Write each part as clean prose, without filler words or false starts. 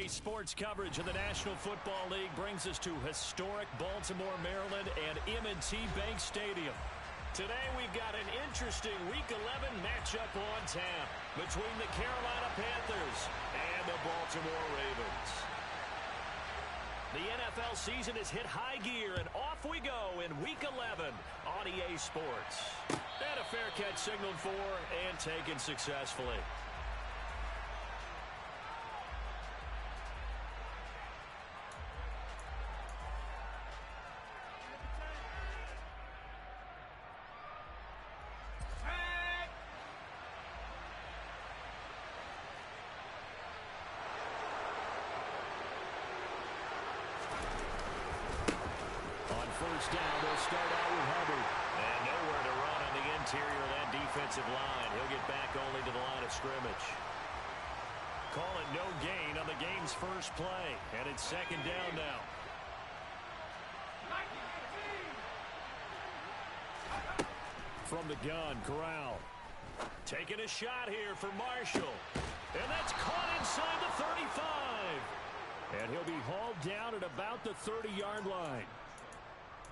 Sports coverage of the National Football League brings us to historic Baltimore, Maryland, and M&T Bank Stadium. Today we've got an interesting Week 11 matchup on tap between the Carolina Panthers and the Baltimore Ravens. The NFL season has hit high gear, and off we go in Week 11 on EA Sports. And a fair catch signaled for and taken successfully. First down, they'll start out with Hubbard. And nowhere to run on the interior of that defensive line. He'll get back only to the line of scrimmage. Call it no gain on the game's first play. And it's second down now. From the gun, Corral. Taking a shot here for Marshall. And that's caught inside the 35. And he'll be hauled down at about the 30-yard line.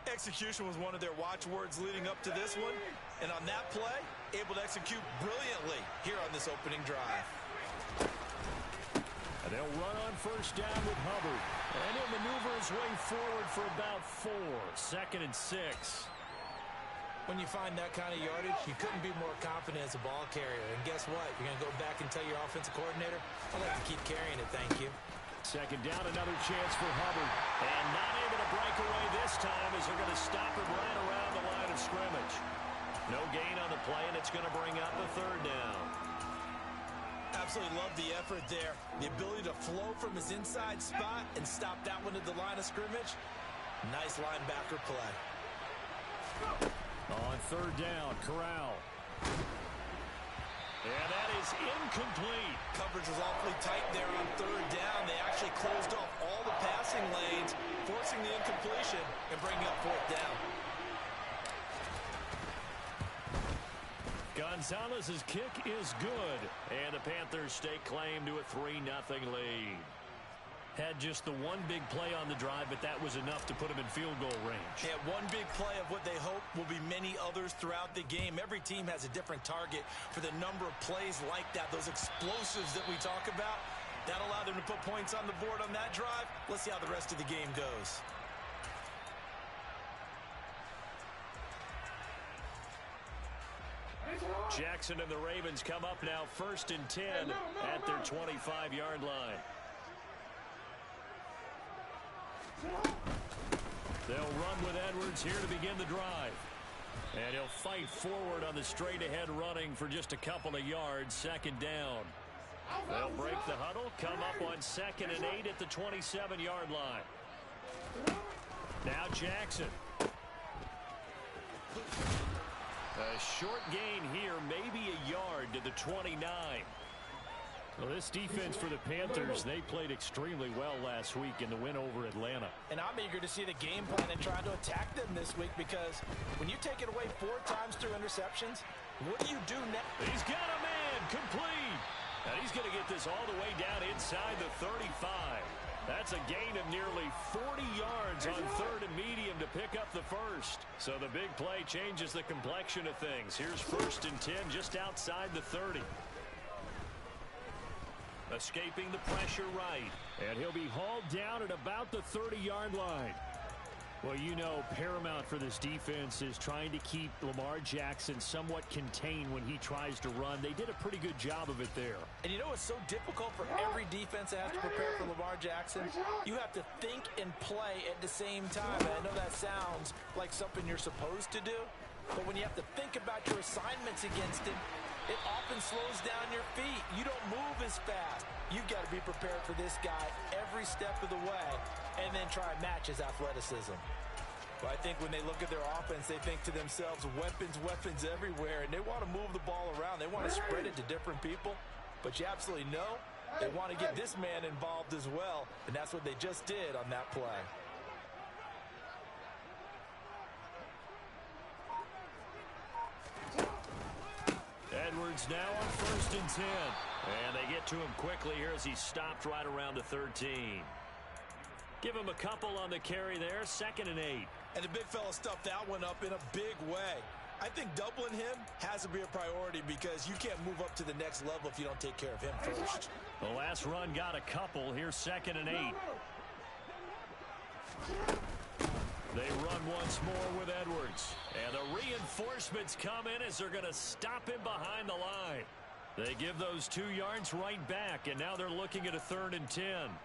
Execution was one of their watchwords leading up to this one. And on that play, able to execute brilliantly here on this opening drive. And they'll run on first down with Hubbard. And he'll maneuver his way forward for about 4. 2nd and 6. When you find that kind of yardage, you couldn't be more confident as a ball carrier. And guess what? You're going to go back and tell your offensive coordinator, I'd like to keep carrying it, thank you. Second down, another chance for Hubbard. And not able to break away this time as they're going to stop him right around the line of scrimmage. No gain on the play, and it's going to bring up a third down. Absolutely love the effort there. The ability to flow from his inside spot and stop that one at the line of scrimmage. Nice linebacker play. On third down, Corral. And that is incomplete. Coverage was awfully tight there on third down. They actually closed off all the passing lanes, forcing the incompletion and bringing up fourth down. Gonzalez's kick is good. And the Panthers stake claim to a 3-0 lead. Had just the one big play on the drive, but that was enough to put him in field goal range. Yeah, one big play of what they hope will be many others throughout the game. Every team has a different target for the number of plays like that, those explosives that we talk about. That allowed them to put points on the board on that drive. Let's see how the rest of the game goes. Jackson and the Ravens come up now 1st and 10 at their 25-yard line. They'll run with Edwards here to begin the drive. And he'll fight forward on the straight-ahead running for just a couple of yards. Second down. They'll break the huddle, come up on 2nd and 8 at the 27-yard line. Now Jackson. A short gain here, maybe a yard to the 29. Well, this defense for the Panthers, they played extremely well last week in the win over Atlanta. And I'm eager to see the game plan and try to attack them this week, because when you take it away 4 times through interceptions, what do you do next? He's got a man complete. And he's going to get this all the way down inside the 35. That's a gain of nearly 40 yards on 3rd and medium to pick up the first. So the big play changes the complexion of things. Here's 1st and 10 just outside the 30. Escaping the pressure right. And he'll be hauled down at about the 30-yard line. Well, you know, paramount for this defense is trying to keep Lamar Jackson somewhat contained when he tries to run. They did a pretty good job of it there. And you know it's so difficult for every defense that has to prepare for Lamar Jackson? You have to think and play at the same time. And I know that sounds like something you're supposed to do, but when you have to think about your assignments against him, it often slows down your feet. You don't move as fast. You've got to be prepared for this guy every step of the way and then try and match his athleticism. But I think when they look at their offense, they think to themselves, weapons, weapons everywhere, and they want to move the ball around. They want to spread it to different people. But you absolutely know they want to get this man involved as well, and that's what they just did on that play. Edwards now on 1st and 10. And they get to him quickly here as he's stopped right around the 13. Give him a couple on the carry there, 2nd and 8. And the big fella stuffed that one up in a big way. I think doubling him has to be a priority because you can't move up to the next level if you don't take care of him first. The last run got a couple. Here's 2nd and 8. They run once more with Edwards. And the reinforcements come in as they're going to stop him behind the line. They give those 2 yards right back, and now they're looking at a 3rd and 10.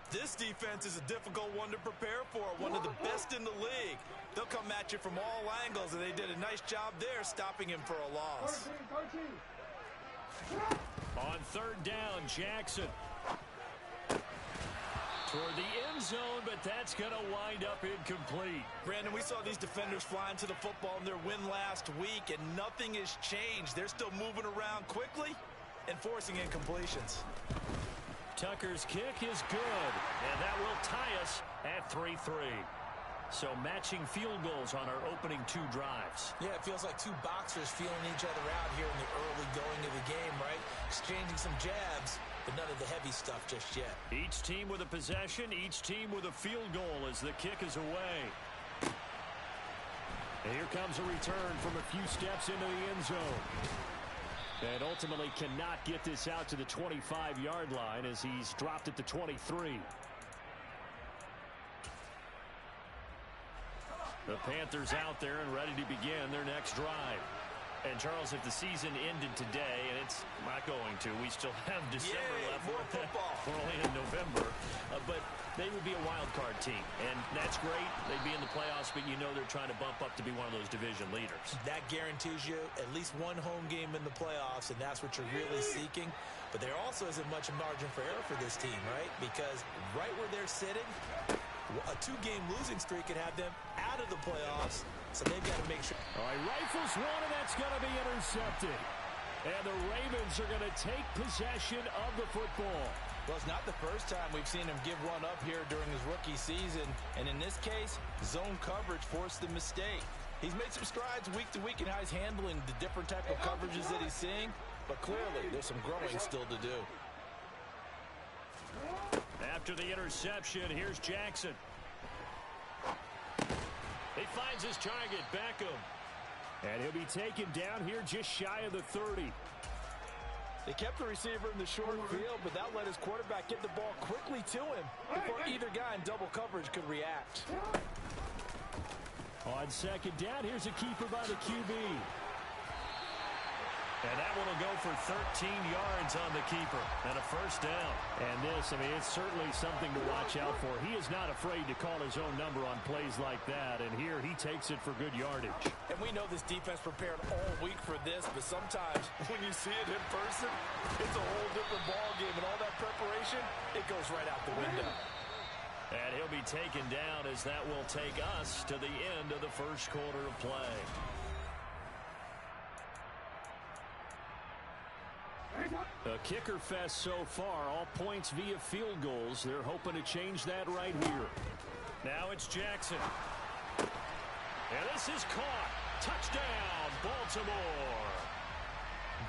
This defense is a difficult one to prepare for, one of the best in the league. They'll come at you from all angles, and they did a nice job there stopping him for a loss. On 3rd down, Jackson. Toward the end zone, but that's going to wind up incomplete. Brandon, we saw these defenders fly into the football in their win last week, and nothing has changed. They're still moving around quickly and forcing incompletions. Tucker's kick is good, and that will tie us at 3-3. So matching field goals on our opening 2 drives. Yeah, it feels like 2 boxers feeling each other out here in the early going of the game, right? Exchanging some jabs, but none of the heavy stuff just yet. Each team with a possession, each team with a field goal as the kick is away. And here comes a return from a few steps into the end zone. And ultimately cannot get this out to the 25-yard line as he's dropped at the 23. The Panthers out there and ready to begin their next drive. And, Charles, if the season ended today, and it's not going to, we still have December left. More football. We're only in November. But they would be a wild card team, and that's great. They'd be in the playoffs, but you know they're trying to bump up to be one of those division leaders. That guarantees you at least 1 home game in the playoffs, and that's what you're really seeking. But there also isn't much margin for error for this team, right? Because right where they're sitting, a 2-game losing streak could have them out of the playoffs, so they've got to make sure. All right, rifles one, and that's going to be intercepted. And the Ravens are going to take possession of the football. Well, it's not the first time we've seen him give one up here during his rookie season. And in this case, zone coverage forced the mistake. He's made some strides week to week in how he's handling the different type of coverages that he's seeing. But clearly, there's some growing still to do. After the interception, here's Jackson. He finds his target, Beckham. And he'll be taken down here just shy of the 30. They kept the receiver in the short field, but that let his quarterback get the ball quickly to him before either guy in double coverage could react. On 2nd down, here's a keeper by the QB. And that one will go for 13 yards on the keeper and a 1st down. And this, I mean, it's certainly something to watch out for. He is not afraid to call his own number on plays like that. And here he takes it for good yardage. And we know this defense prepared all week for this, but sometimes when you see it in person, it's a whole different ball game. And all that preparation, it goes right out the window. And he'll be taken down as that will take us to the end of the 1st quarter of play. A kicker fest so far, all points via field goals. They're hoping to change that right here. Now it's Jackson. And this is caught. Touchdown, Baltimore.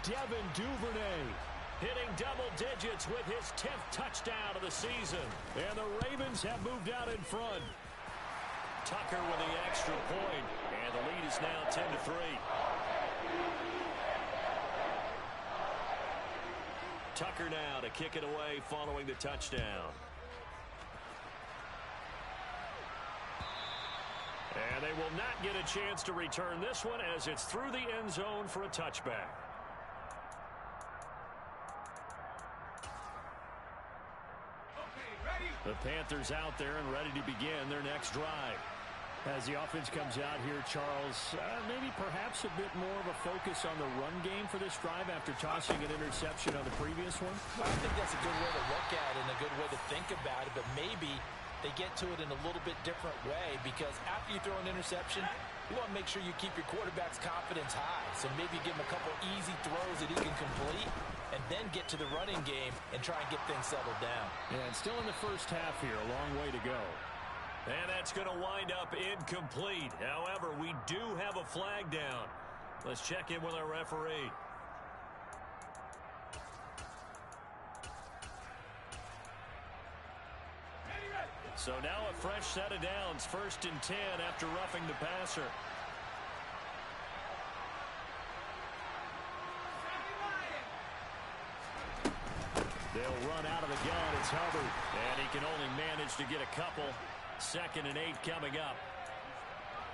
Devin Duvernay hitting double digits with his 10th touchdown of the season. And the Ravens have moved out in front. Tucker with the extra point. And the lead is now 10-3. Tucker now to kick it away following the touchdown. And they will not get a chance to return this one as it's through the end zone for a touchback. The Panthers out there and ready to begin their next drive. As the offense comes out here, Charles, maybe perhaps a bit more of a focus on the run game for this drive after tossing an interception on the previous one? I think that's a good way to look at it and a good way to think about it, but maybe they get to it in a little bit different way because after you throw an interception, you want to make sure you keep your quarterback's confidence high. So maybe give him a couple easy throws that he can complete and then get to the running game and try and get things settled down. Yeah, and still in the first half here, a long way to go. And that's going to wind up incomplete. However, we do have a flag down. Let's check in with our referee. So now a fresh set of downs, 1st and 10 after roughing the passer. They'll run out of the gun. It's Hubbard. And he can only manage to get a couple. 2nd and 8 coming up.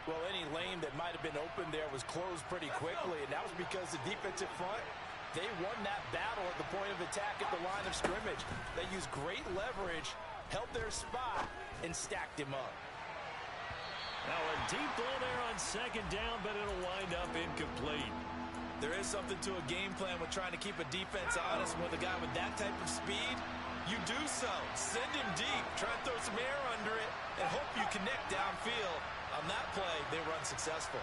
Well, any lane that might have been open there was closed pretty quickly, and that was because the defensive front, they won that battle at the point of attack at the line of scrimmage. They used great leverage, held their spot, and stacked him up. Now a deep ball there on 2nd down, but it'll wind up incomplete. There is something to a game plan with trying to keep a defense honest. With a guy with that type of speed, you do so. Send him deep. Try and throw some air under it and hope you connect downfield. On that play, they were unsuccessful.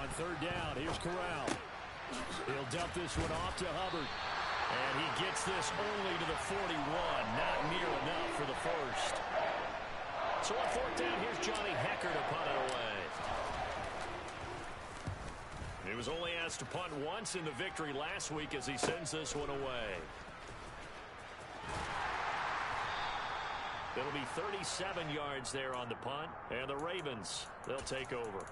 On 3rd down, here's Corral. He'll dump this one off to Hubbard. And he gets this only to the 41. Not near enough for the first. So on 4th down, here's Johnny Hecker to punt it away. He was only asked to punt once in the victory last week as he sends this one away. It'll be 37 yards there on the punt. And the Ravens, they'll take over.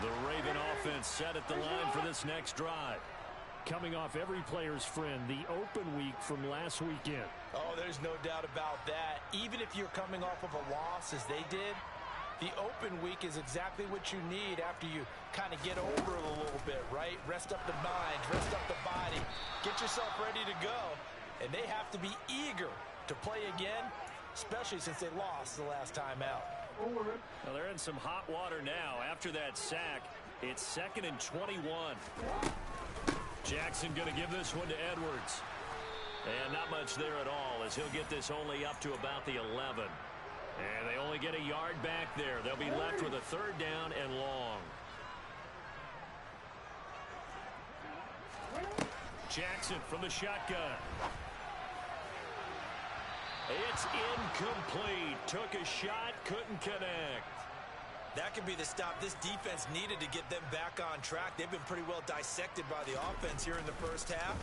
The Raven offense set at the line for this next drive. Coming off every player's friend, the open week from last weekend. Oh, there's no doubt about that. Even if you're coming off of a loss as they did, the open week is exactly what you need after you kind of get over it a little bit, right? Rest up the mind, rest up the body, get yourself ready to go. And they have to be eager to play again, especially since they lost the last time out. Well, they're in some hot water now. After that sack, it's 2nd and 21. Jackson going to give this one to Edwards. And not much there at all as he'll get this only up to about the 11. And they only get a yard back there. They'll be left with a 3rd down and long. Jackson from the shotgun. It's incomplete. Took a shot, couldn't connect. That could be the stop this defense needed to get them back on track. They've been pretty well dissected by the offense here in the first half.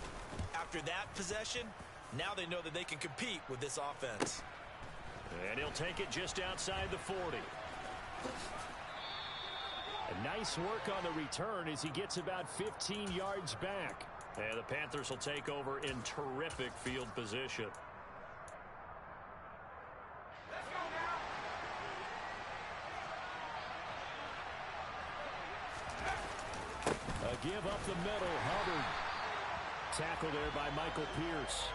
After that possession, now they know that they can compete with this offense. And he'll take it just outside the 40. A nice work on the return as he gets about 15 yards back. And the Panthers will take over in terrific field position. A give up the middle, Hubbard. Tackle there by Michael Pierce.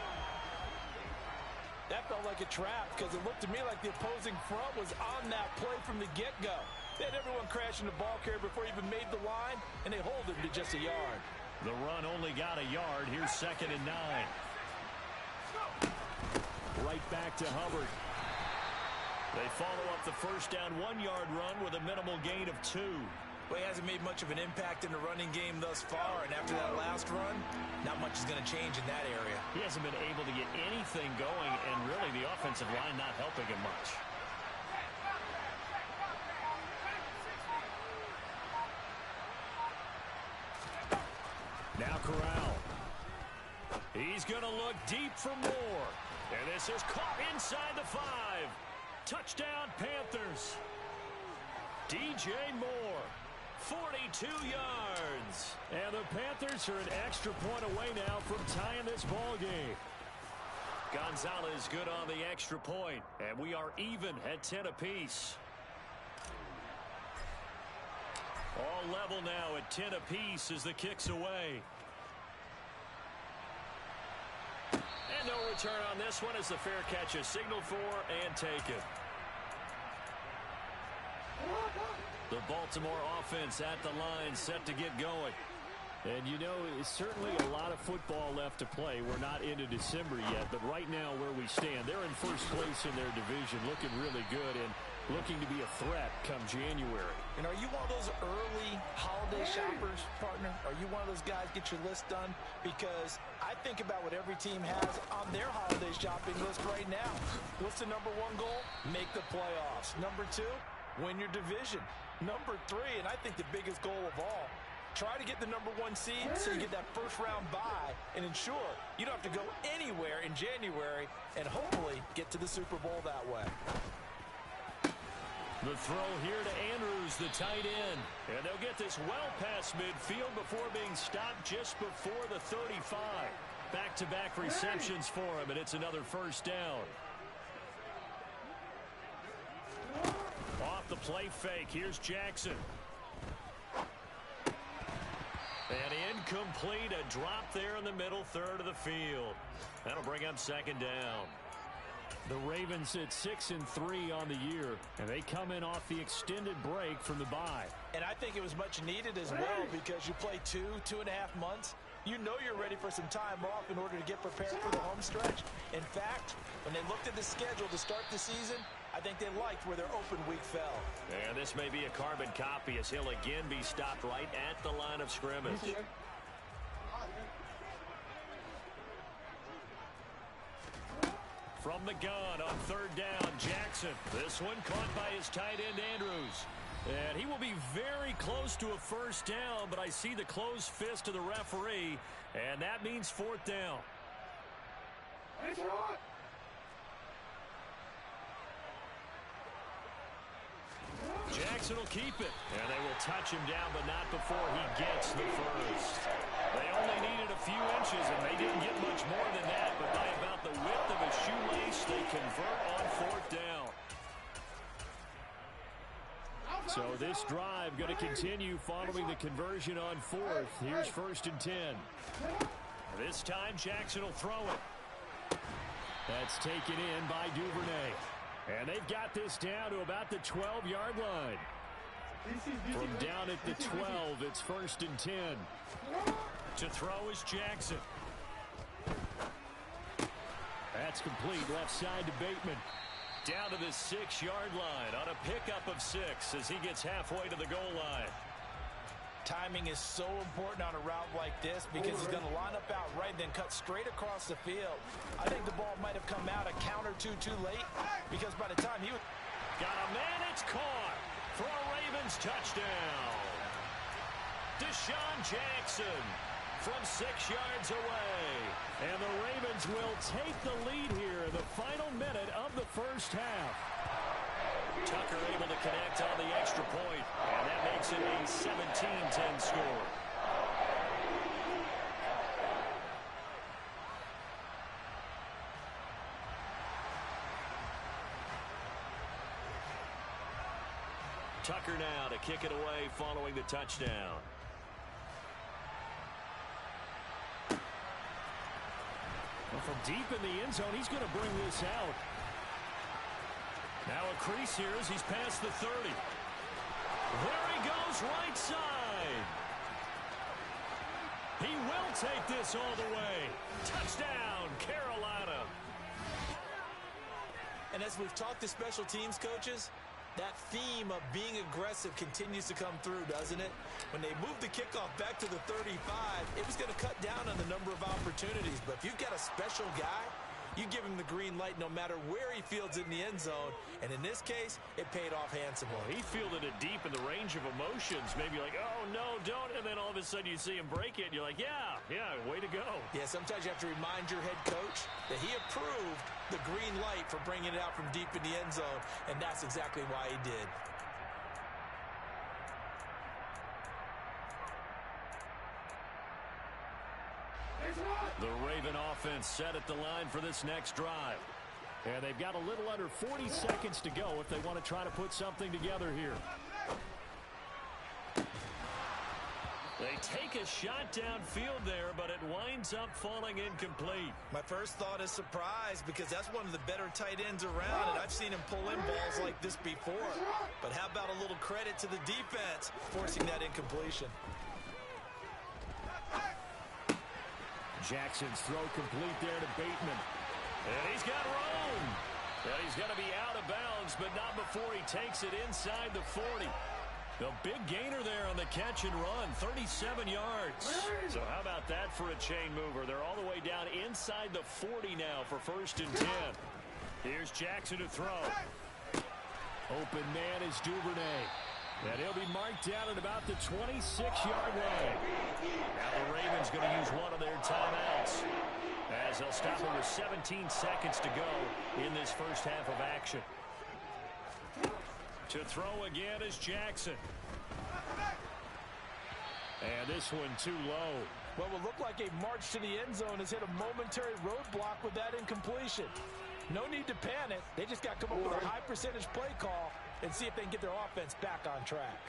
That felt like a trap because it looked to me like the opposing front was on that play from the get-go. They had everyone crashing the ball carrier before he even made the line, and they hold him to just a yard. The run only got a yard. Here's 2nd and 9. Right back to Hubbard. They follow up the 1st down 1-yard run with a minimal gain of 2. Well, he hasn't made much of an impact in the running game thus far, and after that last run, not much is going to change in that area. He hasn't been able to get anything going, and really the offensive line not helping him much. Now Corral. He's going to look deep for more. And this is caught inside the 5. Touchdown, Panthers. DJ Moore. 42 yards. And the Panthers are an extra point away now from tying this ball game. Gonzalez good on the extra point. And we are even at 10 apiece. All level now at 10 apiece as the kick's away. And no return on this one as the fair catch is signaled for and taken. The Baltimore offense at the line set to get going. And you know, it's certainly a lot of football left to play. We're not into December yet, but right now where we stand, they're in first place in their division, looking really good and looking to be a threat come January. And are you one of those early holiday shoppers, partner? Are you one of those guys get your list done? Because I think about what every team has on their holiday shopping list right now. What's the #1 goal? Make the playoffs. #2, win your division. Number 3, and I think the biggest goal of all, try to get the number 1 seed so you get that first-round bye and ensure you don't have to go anywhere in January and hopefully get to the Super Bowl that way. The throw here to Andrews, the tight end. And they'll get this well past midfield before being stopped just before the 35. Back-to-back receptions for him, and it's another first down. Off the play fake, here's Jackson. And incomplete, a drop there in the middle third of the field. That'll bring up second down. The Ravens at 6-3 on the year, and they come in off the extended break from the bye. And I think it was much needed as well because you play 2.5 months. You know you're ready for some time off in order to get prepared for the home stretch. In fact, when they looked at the schedule to start the season, I think they liked where their open week fell. And this may be a carbon copy as he'll again be stopped right at the line of scrimmage. From the gun on third down, Jackson. This one caught by his tight end, Andrews. And he will be very close to a first down, but I see the closed fist of the referee, and that means fourth down. Jackson will keep it, and they will touch him down, but not before he gets the first. They only needed a few inches, and they didn't get much more than that, but by about the width of a shoelace, they convert on fourth down. So this drive going to continue following the conversion on fourth. Here's 1st and 10. This time, Jackson will throw it. That's taken in by Duvernay. And they've got this down to about the 12-yard line. From down at the 12, it's 1st and 10. To throw is Jackson. That's complete left side to Bateman. Down to the 6-yard line on a pickup of 6 as he gets halfway to the goal line. Timing is so important on a route like this because he's going to line up out right and then cut straight across the field. I think the ball might have come out a count or two too late because by the time he was... Got a man, it's caught for a Ravens touchdown. Deshaun Jackson from 6 yards away. And the Ravens will take the lead here in the final minute of the first half. Tucker able to connect on the extra point, and that makes it a 17-10 score. Tucker now to kick it away following the touchdown. Well, from deep in the end zone, he's going to bring this out. Now a crease here as he's past the 30. There he goes, right side. He will take this all the way. Touchdown, Carolina. And as we've talked to special teams coaches, that theme of being aggressive continues to come through, doesn't it? When they moved the kickoff back to the 35, it was going to cut down on the number of opportunities. But if you've got a special guy, you give him the green light no matter where he fields it in the end zone. And in this case, it paid off handsomely. Well, he fielded it deep in the range of emotions. Maybe like, oh, no, don't. And then all of a sudden you see him break it. And you're like, yeah, way to go. Yeah, sometimes you have to remind your head coach that he approved the green light for bringing it out from deep in the end zone. And that's exactly why he did. The Raven offense set at the line for this next drive. And they've got a little under 40 seconds to go if they want to try to put something together here. They take a shot downfield there, but it winds up falling incomplete. My first thought is surprise because that's one of the better tight ends around, and I've seen him pull in balls like this before. But how about a little credit to the defense forcing that incompletion? Jackson's throw complete there to Bateman. And he's got room. And he's going to be out of bounds, but not before he takes it inside the 40. The big gainer there on the catch and run, 37 yards. So how about that for a chain mover? They're all the way down inside the 40 now for 1st and 10. Here's Jackson to throw. Open man is Duvernay. And he'll be marked down at about the 26-yard line. Now the Ravens going to use one of their timeouts, as they'll stop it with 17 seconds to go in this first half of action. To throw again is Jackson. And this one too low. What will look like a march to the end zone has hit a momentary roadblock with that incompletion. No need to panic. They just got to come up with a high percentage play call and see if they can get their offense back on track.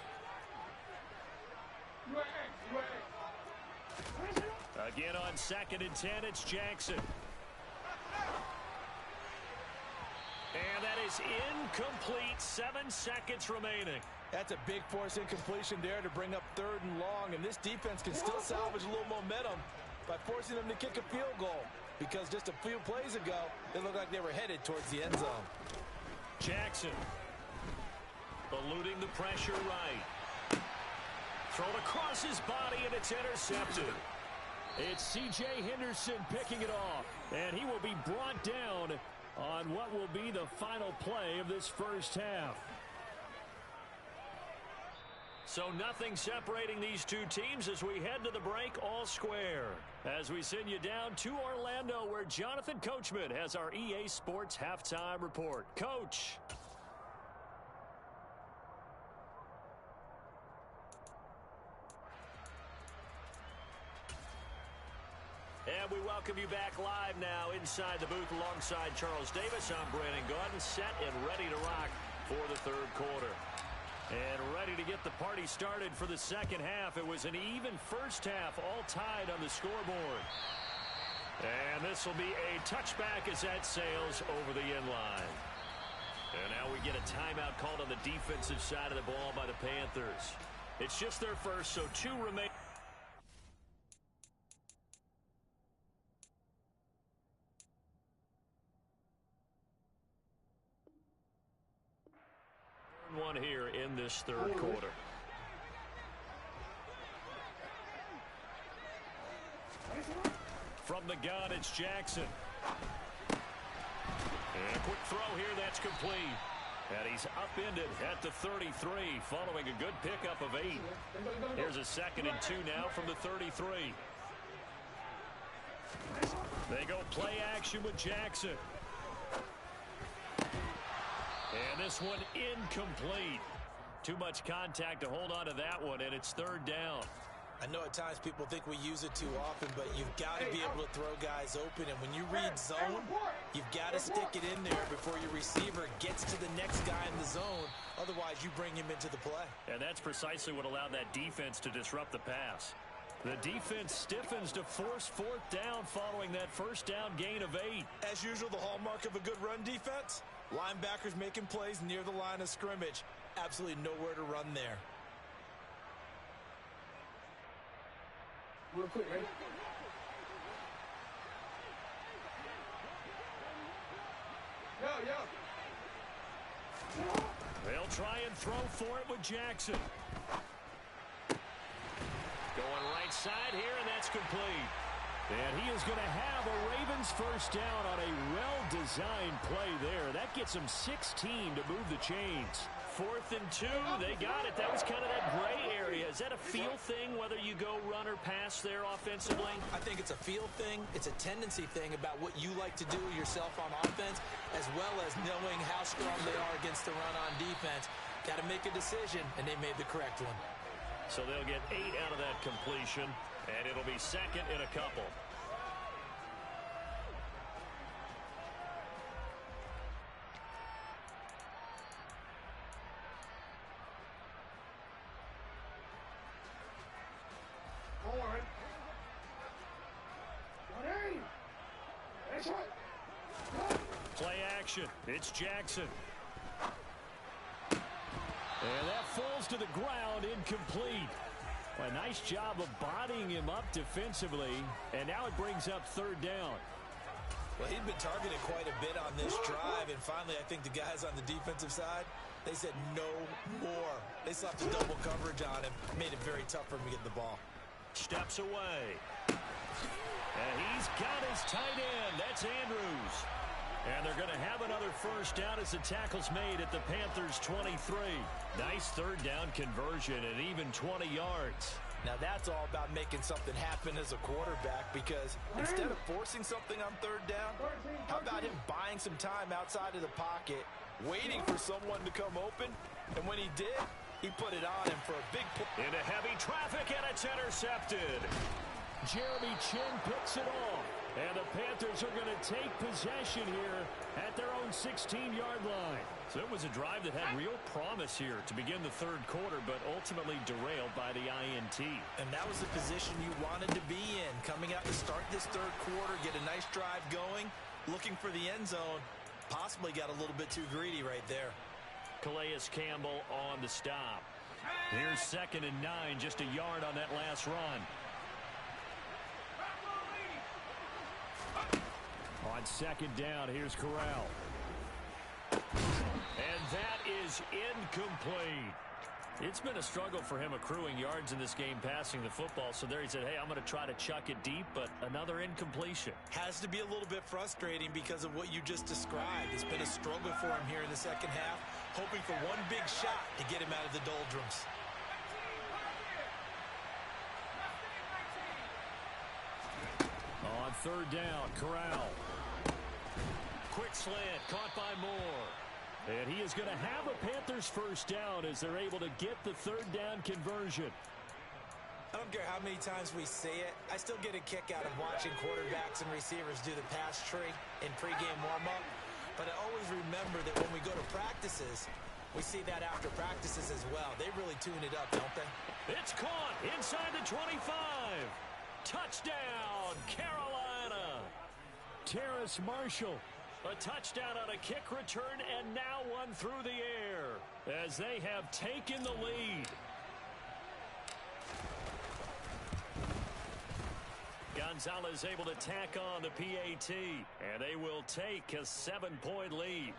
Again on 2nd and 10, it's Jackson. And that is incomplete. 7 seconds remaining. That's a big force incompletion there to bring up 3rd and long. And this defense can still salvage a little momentum by forcing them to kick a field goal. Because just a few plays ago, it looked like they were headed towards the end zone. Jackson eluding the pressure right. Thrown across his body, and it's intercepted. It's C.J. Henderson picking it off. And he will be brought down on what will be the final play of this first half. So nothing separating these two teams as we head to the break, all square. As we send you down to Orlando, where Jonathan Coachman has our EA Sports Halftime Report. Coach. And we welcome you back live now inside the booth alongside Charles Davis. I'm Brandon Gaudin, set and ready to rock for the 3rd quarter. And ready to get the party started for the second half. It was an even first half, all tied on the scoreboard. And this will be a touchback as that sails over the end line. And now we get a timeout called on the defensive side of the ball by the Panthers. It's just their first, so 2 remain. One here in this 3rd quarter. From the gun, it's Jackson. And a quick throw here, that's complete. And he's upended at the 33, following a good pickup of 8. Here's a 2nd and 2 now from the 33. They go play action with Jackson. And this one incomplete. Too much contact to hold on to that one, and it's 3rd down. I know at times people think we use it too often, but you've got to be able to throw guys open. And when you read zone, you've got to stick it in there before your receiver gets to the next guy in the zone. Otherwise, you bring him into the play. And that's precisely what allowed that defense to disrupt the pass. The defense stiffens to force 4th down following that first down gain of 8. As usual, the hallmark of a good run defense, linebackers making plays near the line of scrimmage. Absolutely nowhere to run there. Real quick, ready? Yo. They'll try and throw for it with Jackson. Going right side here, and that's complete. And he is going to have a Ravens first down on a well-designed play there. That gets him 16 to move the chains. 4th and 2, they got it. That was kind of that gray area. Is that a feel thing, whether you go run or pass there offensively? I think it's a feel thing. It's a tendency thing about what you like to do yourself on offense, as well as knowing how strong they are against the run on defense. Got to make a decision, and they made the correct one. So they'll get 8 out of that completion, and it'll be 2nd and a couple. Play action. It's Jackson. And that falls to the ground, incomplete. A nice job of bodying him up defensively, and now it brings up 3rd down. Well, he'd been targeted quite a bit on this drive, and finally I think the guys on the defensive side, they said no more. They slapped a double coverage on him, made it very tough for him to get the ball. Steps away. And he's got his tight end. That's Andrews. And they're going to have another first down as the tackle's made at the Panthers' 23. Nice third down conversion and even 20 yards. Now that's all about making something happen as a quarterback, because instead of forcing something on third down, how about him buying some time outside of the pocket, waiting for someone to come open, and when he did, he put it on him for a big play. Into heavy traffic, and it's intercepted. Jeremy Chin picks it off. And the Panthers are going to take possession here at their own 16-yard line. So it was a drive that had real promise here to begin the third quarter, but ultimately derailed by the INT. And that was the position you wanted to be in, coming out to start this third quarter, get a nice drive going, looking for the end zone. Possibly got a little bit too greedy right there. Calais Campbell on the stop. Here's 2nd and 9, just a yard on that last run. On 2nd down, here's Corral. And that is incomplete. It's been a struggle for him accruing yards in this game passing the football. So there he said, hey, I'm going to try to chuck it deep, but another incompletion. Has to be a little bit frustrating because of what you just described. It's been a struggle for him here in the second half, hoping for one big shot to get him out of the doldrums. On 3rd down, Corral. Quick slant, caught by Moore. And he is going to have a Panthers first down as they're able to get the 3rd down conversion. I don't care how many times we say it, I still get a kick out of watching quarterbacks and receivers do the pass tree in pregame warm-up. But I always remember that when we go to practices, we see that after practices as well. They really tune it up, don't they? It's caught inside the 25. Touchdown, Carolina. Terrace Marshall. A touchdown on a kick return, and now one through the air as they have taken the lead. Gonzalez able to tack on the PAT, and they will take a 7-point lead.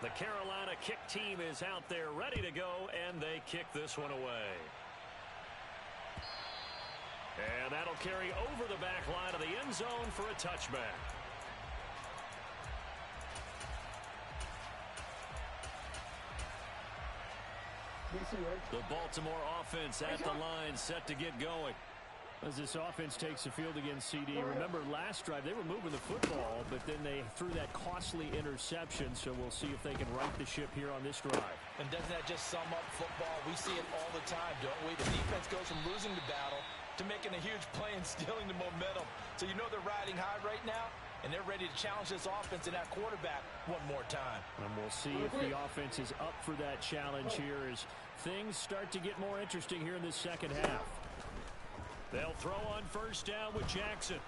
The Carolina kick team is out there ready to go, and they kick this one away. And that'll carry over the back line of the end zone for a touchback. The Baltimore offense at the line, set to get going. As this offense takes the field against CD, remember last drive they were moving the football, but then they threw that costly interception, so we'll see if they can right the ship here on this drive. And doesn't that just sum up football? We see it all the time, don't we? The defense goes from losing the battle to making a huge play and stealing the momentum. So you know they're riding high right now, and they're ready to challenge this offense and that quarterback one more time. And we'll see if the offense is up for that challenge here as things start to get more interesting here in this second half. They'll throw on first down with Jackson.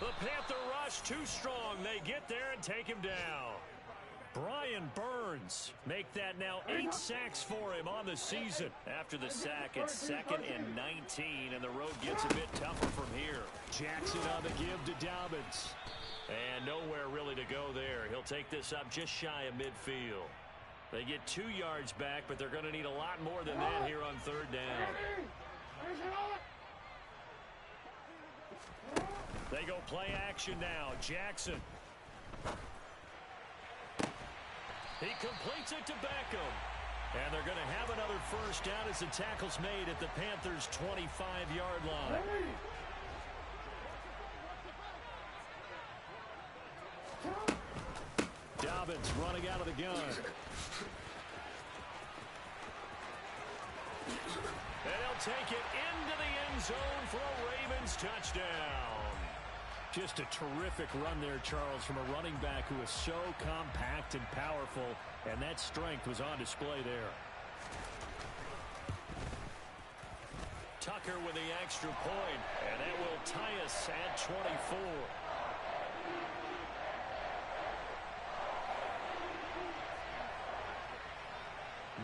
The Panther rush too strong. They get there and take him down. Brian Burns make that now 8 sacks for him on the season. After the sack, it's 2nd and 19, and the road gets a bit tougher from here. Jackson on the give to Dobbins. And nowhere really to go there. He'll take this up just shy of midfield. They get 2 yards back, but they're going to need a lot more than that here on 3rd down. They go play action now. Jackson. He completes it to Beckham. And they're going to have another first down as the tackle's made at the Panthers' 25-yard line. Dobbins running out of the gun. And he'll take it into the end zone for a Ravens touchdown. Just a terrific run there, Charles, from a running back who is so compact and powerful, and that strength was on display there. Tucker with the extra point, and that will tie us at 24.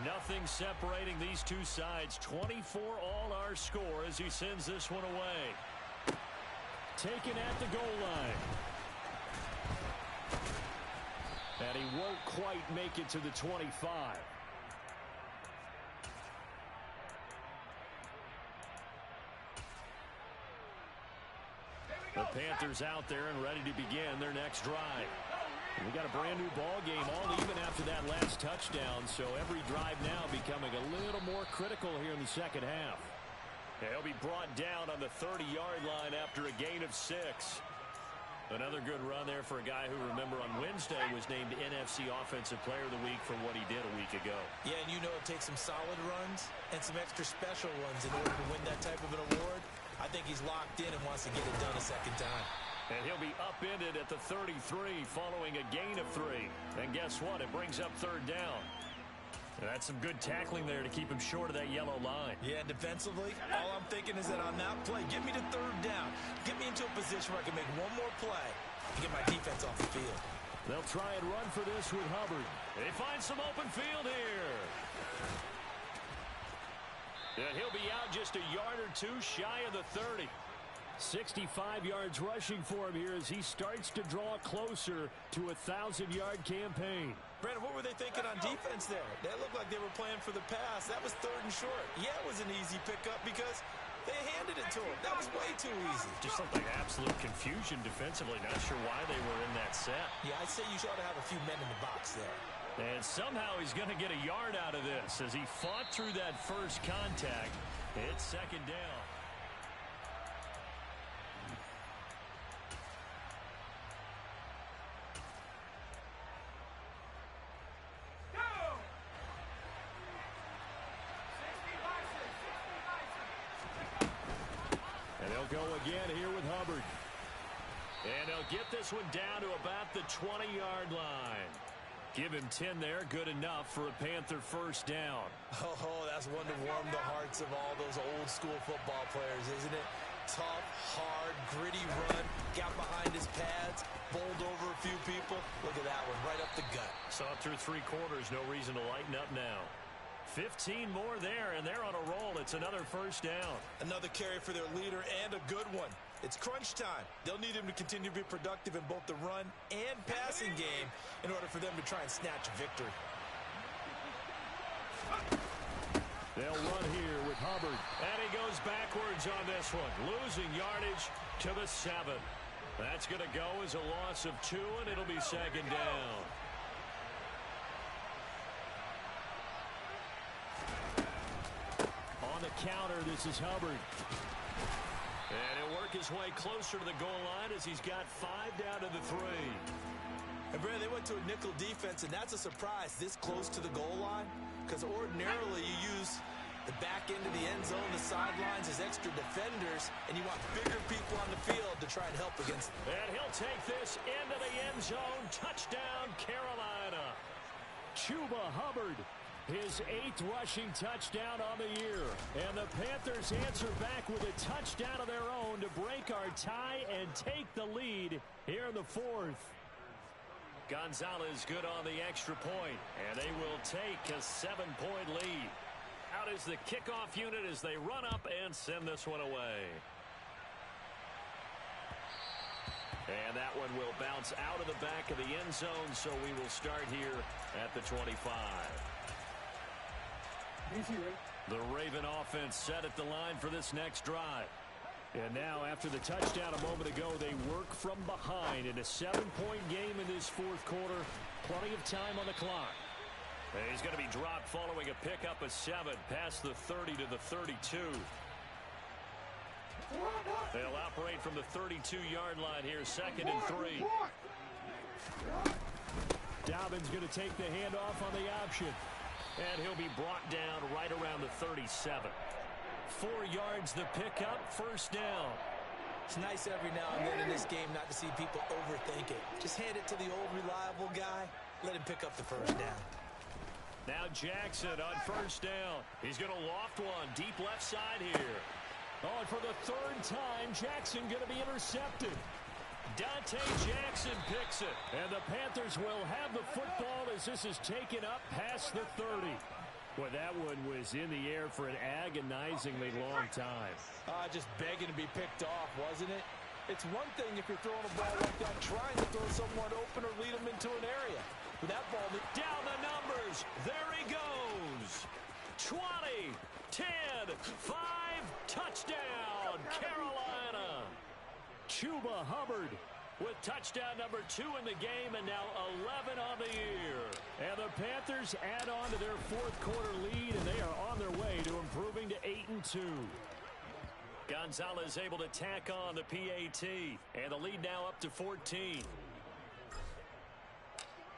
Nothing separating these two sides. 24 all our score as he sends this one away. Taken at the goal line. And he won't quite make it to the 25. Here we The Panthers out there and ready to begin their next drive. We got a brand new ball game, all even after that last touchdown, so every drive now becoming a little more critical here in the second half. He'll be brought down on the 30-yard line after a gain of 6. Another good run there for a guy who, remember, on Wednesday was named NFC Offensive Player of the Week for what he did a week ago. Yeah, and you know it takes some solid runs and some extra special ones in order to win that type of an award. I think he's locked in and wants to get it done a second time. And he'll be upended at the 33 following a gain of 3. And guess what? It brings up third down. And that's some good tackling there to keep him short of that yellow line. Yeah, defensively, all I'm thinking is that on that play, get me to third down. Get me into a position where I can make one more play and get my defense off the field. They'll try and run for this with Hubbard. They find some open field here. And he'll be out just a yard or two shy of the 30. 65 yards rushing for him here as he starts to draw closer to a 1,000-yard campaign. Brandon, what were they thinking on defense there? They looked like they were playing for the pass. That was third and short. Yeah, it was an easy pickup because they handed it to him. That was way too easy. Just looked like absolute confusion defensively. Not sure why they were in that set. Yeah, I'd say you ought to have a few men in the box there. And somehow he's going to get a yard out of this as he fought through that first contact. It's second down. And they'll go again here with Hubbard. And they'll get this one down to about the 20-yard line. Give him 10 there, good enough for a Panther first down. Oh, that's one to warm the hearts of all those old school football players, isn't it? Tough, hard, gritty run, got behind his pads, bowled over a few people. Look at that one, right up the gut. Saw it through 3 quarters, no reason to lighten up now. 15 more there, and they're on a roll. It's another first down. Another carry for their leader, and a good one. It's crunch time. They'll need him to continue to be productive in both the run and passing game in order for them to try and snatch a victory. They'll run here with Hubbard. And he goes backwards on this one, losing yardage to the 7. That's going to go as a loss of 2, and it'll be second down. On the counter, this is Hubbard. And he'll work his way closer to the goal line as he's got 5 down to the 3. And Brad, they went to a nickel defense, and that's a surprise this close to the goal line, because ordinarily you use the back end of the end zone, the sidelines as extra defenders, and you want bigger people on the field to try and help against them. And he'll take this into the end zone. Touchdown, Carolina. Chuba Hubbard, his 8th rushing touchdown on the year. And the Panthers answer back with a touchdown of their own to break our tie and take the lead here in the 4th. Gonzalez good on the extra point, and they will take a 7-point lead. Out is the kickoff unit as they run up and send this one away. And that one will bounce out of the back of the end zone, so we will start here at the 25. The Raven offense set at the line for this next drive. And now, after the touchdown a moment ago, they work from behind in a 7-point game in this 4th quarter. Plenty of time on the clock. And he's going to be dropped following a pickup of 7 past the 30 to the 32. They'll operate from the 32-yard line here, 2nd and 3. Dobbins going to take the handoff on the option. And he'll be brought down right around the 37. 4 yards the pickup, first down. It's nice every now and then in this game not to see people overthink it. Just hand it to the old reliable guy. Let him pick up the first down. Now Jackson on first down. He's going to loft one deep left side here. Oh, and for the 3rd time, Jackson going to be intercepted. Dante Jackson picks it. And the Panthers will have the football as this is taken up past the 30. Well, that one was in the air for an agonizingly long time. Just begging to be picked off, wasn't it? It's one thing if you're throwing a ball like that, trying to throw someone open or lead them into an area. But that ball... Down the numbers. There he goes. 20, 10, 5, touchdown, Carolina. Chuba Hubbard with touchdown number 2 in the game, and now 11 on the year. And the Panthers add on to their fourth quarter lead, and they are on their way to improving to 8-2. Gonzalez able to tack on the PAT, and the lead now up to 14.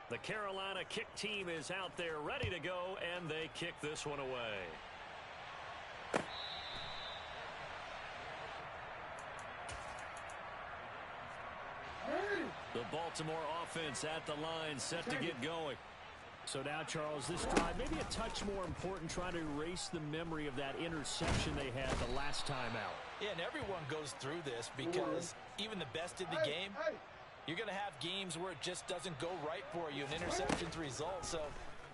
The Carolina kick team is out there ready to go, and they kick this one away. The Baltimore offense at the line, set to get going. So now, Charles, this drive maybe a touch more important, trying to erase the memory of that interception they had the last time out. Yeah, and everyone goes through this because even the best in the game, you're going to have games where it just doesn't go right for you, and interceptions result. So,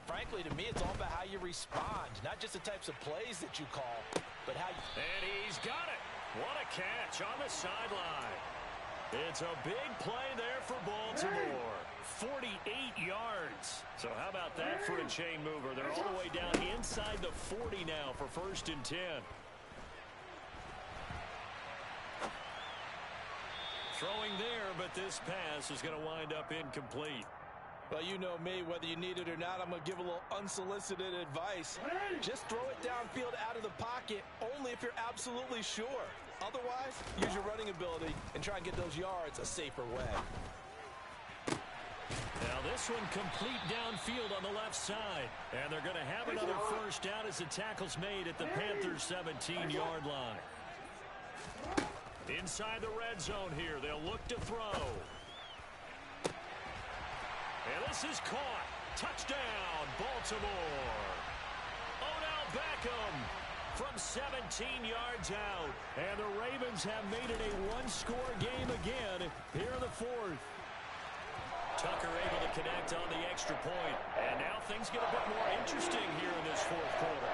frankly, to me, it's all about how you respond, not just the types of plays that you call, but how you... And he's got it. What a catch on the sideline. It's a big play there for Baltimore. 48 yards. So how about that for a chain mover? They're all the way down inside the 40 now for 1st and 10. Throwing there, but this pass is going to wind up incomplete. Well, you know me, whether you need it or not, I'm going to give a little unsolicited advice. Just throw it downfield out of the pocket, only if you're absolutely sure. Otherwise, use your running ability and try and get those yards a safer way. Now this one complete downfield on the left side. And they're going to have another first down as the tackle's made at the Panthers' 17-yard line. Inside the red zone here, they'll look to throw. And this is caught. Touchdown, Baltimore. Odell Beckham from 17 yards out. And the Ravens have made it a one-score game again here in the fourth. Tucker able to connect on the extra point. And now things get a bit more interesting here in this fourth quarter.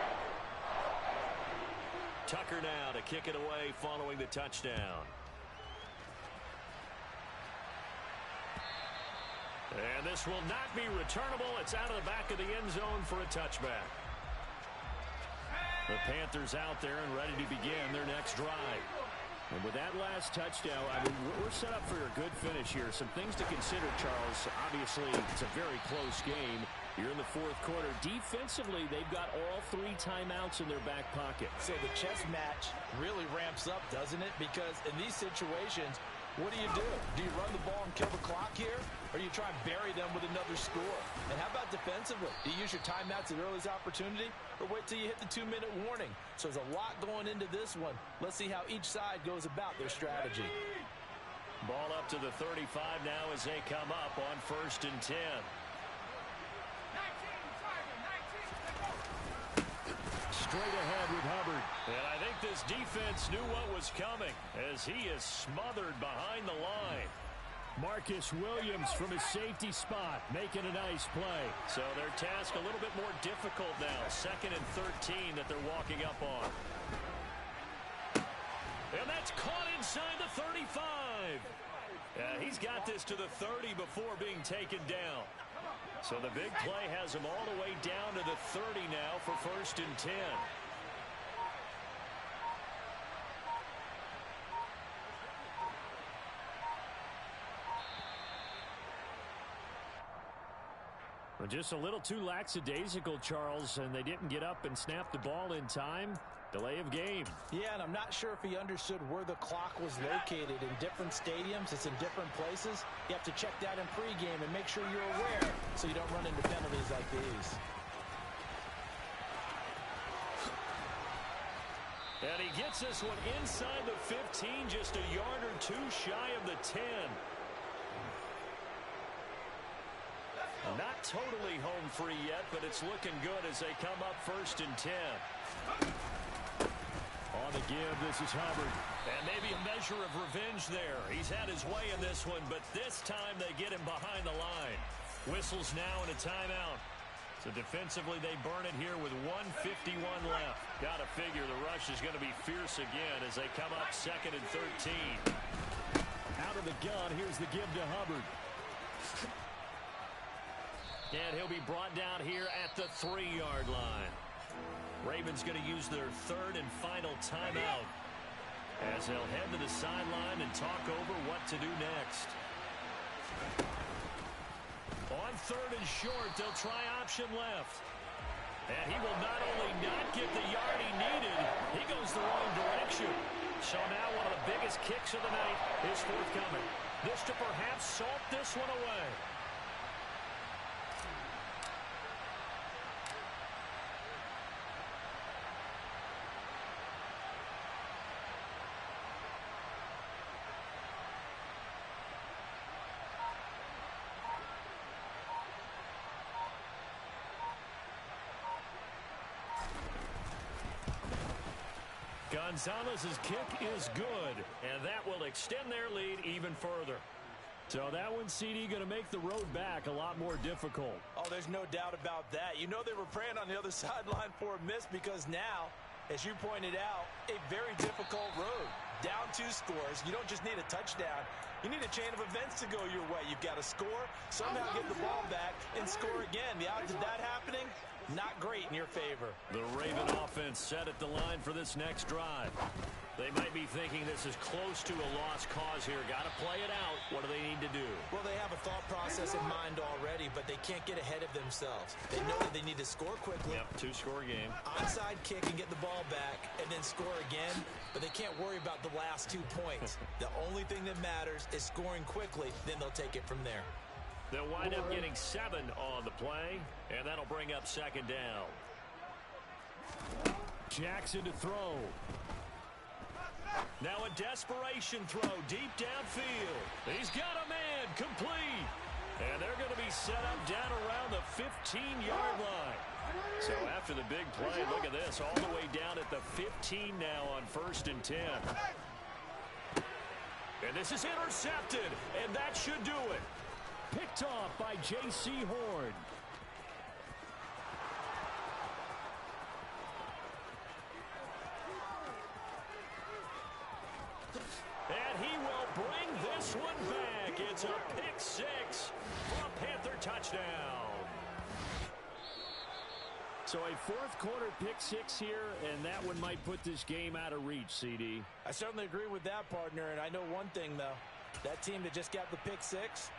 Tucker now to kick it away following the touchdown. And this will not be returnable. It's out of the back of the end zone for a touchback. The Panthers out there and ready to begin their next drive. And with that last touchdown, I mean, we're set up for a good finish here. Some things to consider, Charles. Obviously, it's a very close game. You're in the fourth quarter. Defensively, they've got all 3 timeouts in their back pocket. So the chess match really ramps up, doesn't it? Because in these situations, what do? Do you run the ball and kill the clock here? Or do you try and bury them with another score? And how about defensively? Do you use your timeouts at earliest opportunity? Or wait till you hit the 2-minute warning? So there's a lot going into this one. Let's see how each side goes about their strategy. Ball up to the 35 now as they come up on 1st and 10. Straight ahead with Hubbard. And I think this defense knew what was coming as he is smothered behind the line. Marcus Williams from his safety spot making a nice play. So their task a little bit more difficult now. 2nd and 13 that they're walking up on. And that's caught inside the 35. He's got this to the 30 before being taken down. So the big play has him all the way down to the 30 now for 1st and 10. Well, just a little too lackadaisical, Charles, and they didn't get up and snap the ball in time. Delay of game. Yeah, and I'm not sure if he understood where the clock was located. In different stadiums, it's in different places. You have to check that in pregame and make sure you're aware so you don't run into penalties like these. And he gets this one inside the 15, just a yard or 2 shy of the 10. Not totally home free yet, but it's looking good as they come up 1st and 10. On the give, this is Hubbard. And maybe a measure of revenge there. He's had his way in this one, but this time they get him behind the line. Whistles now and a timeout. So defensively, they burn it here with 1:51 left. Got to figure the rush is going to be fierce again as they come up 2nd and 13. Out of the gun, here's the give to Hubbard. And he'll be brought down here at the 3-yard line. Ravens going to use their 3rd and final timeout. as they'll head to the sideline and talk over what to do next. On 3rd and short, they'll try option left. And he will not only not get the yard he needed, he goes the wrong direction. So now one of the biggest kicks of the night is forthcoming. This to perhaps salt this one away. Gonzalez's kick is good, and that will extend their lead even further. So that one, CD, going to make the road back a lot more difficult. Oh, there's no doubt about that. You know they were praying on the other sideline for a miss because now, as you pointed out, a very difficult road. Down 2 scores. You don't just need a touchdown. You need a chain of events to go your way. You've got to score, somehow get the ball back, and score again. The odds of that happening, not great in your favor. The Raven offense set at the line for this next drive. They might be thinking this is close to a lost cause here. Got to play it out. What do they need to do? Well, they have a thought process in mind already, but they can't get ahead of themselves. They know that they need to score quickly. Yep, 2-score game. Onside kick and get the ball back and then score again, but they can't worry about the last 2 points. The only thing that matters is scoring quickly, then they'll take it from there. They'll wind up getting 7 on the play, and that'll bring up 2nd down. Jackson to throw. Now a desperation throw deep downfield. He's got a man complete. And they're going to be set up down around the 15-yard line. So after the big play, look at this, all the way down at the 15 now on 1st and 10. And this is intercepted, and that should do it. Picked off by J.C. Horn. And he will bring this one back. It's a pick 6 for a Panther touchdown. So a 4th quarter pick 6 here, and that one might put this game out of reach, CD. I certainly agree with that, partner, and I know one thing, though. That team that just got the pick 6,